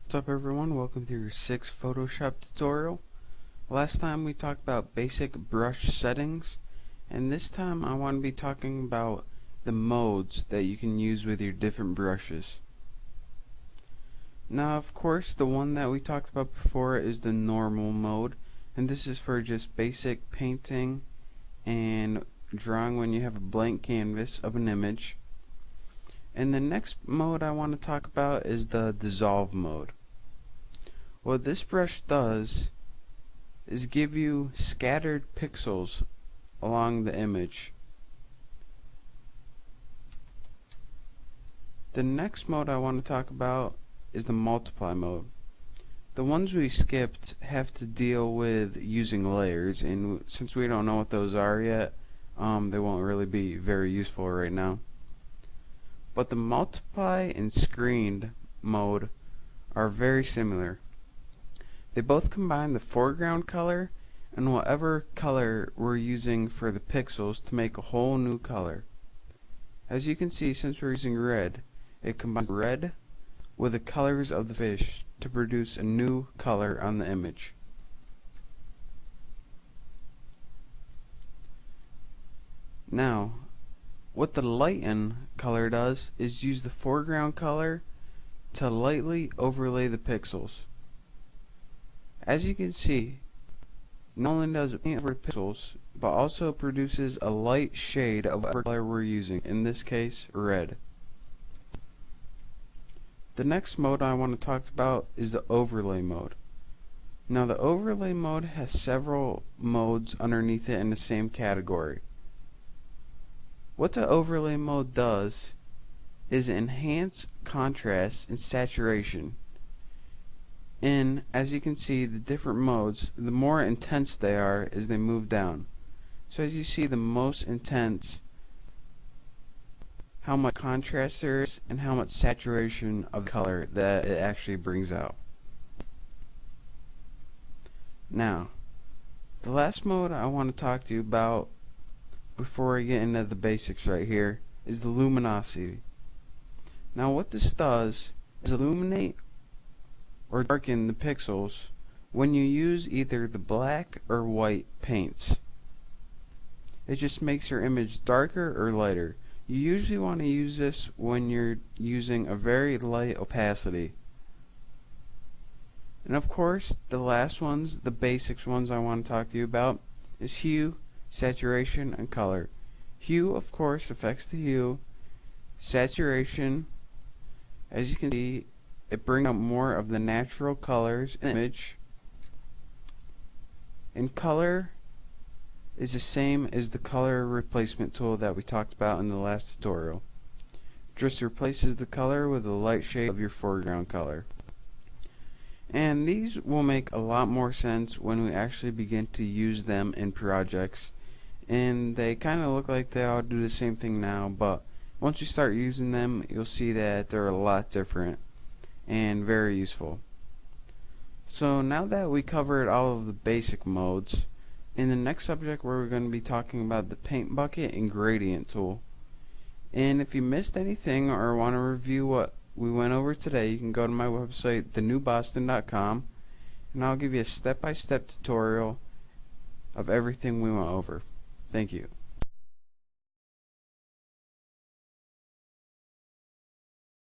What's up everyone, welcome to your 6th Photoshop tutorial. Last time we talked about basic brush settings, and this time I want to be talking about the modes that you can use with your different brushes. Now of course the one that we talked about before is the normal mode, and this is for just basic painting and drawing when you have a blank canvas of an image. And the next mode I want to talk about is the dissolve mode. What this brush does is give you scattered pixels along the image. The next mode I want to talk about is the multiply mode. The ones we skipped have to deal with using layers, and since we don't know what those are yet, they won't really be very useful right now. But the multiply and screened mode are very similar. They both combine the foreground color and whatever color we're using for the pixels to make a whole new color. As you can see, since we're using red, it combines red with the colors of the fish to produce a new color on the image. Now, what the lighten color does is use the foreground color to lightly overlay the pixels. As you can see, not only does it paint over the pixels, but also produces a light shade of whatever color we're using, in this case, red. The next mode I want to talk about is the overlay mode. Now the overlay mode has several modes underneath it in the same category. What the overlay mode does is enhance contrast and saturation. And as you can see, the different modes, the more intense they are as they move down. So as you see, the most intense, how much contrast there is and how much saturation of color that it actually brings out. Now, the last mode I want to talk to you about before I get into the basics right here is the luminosity. Now what this does is illuminate or darken the pixels when you use either the black or white paints. It just makes your image darker or lighter. You usually want to use this when you're using a very light opacity. And of course, the last ones, the basics ones I want to talk to you about, is hue, saturation, and color. Hue, of course, affects the hue. Saturation, as you can see, it brings out more of the natural colors in the image. And color is the same as the color replacement tool that we talked about in the last tutorial. Just replaces the color with a light shade of your foreground color. And these will make a lot more sense when we actually begin to use them in projects. And they kind of look like they all do the same thing now, but once you start using them, you'll see that they're a lot different and very useful. So now that we covered all of the basic modes, in the next subject we're going to be talking about the paint bucket and gradient tool. And if you missed anything or want to review what we went over today, you can go to my website, thenewboston.com, and I'll give you a step-by-step tutorial of everything we went over. Thank you.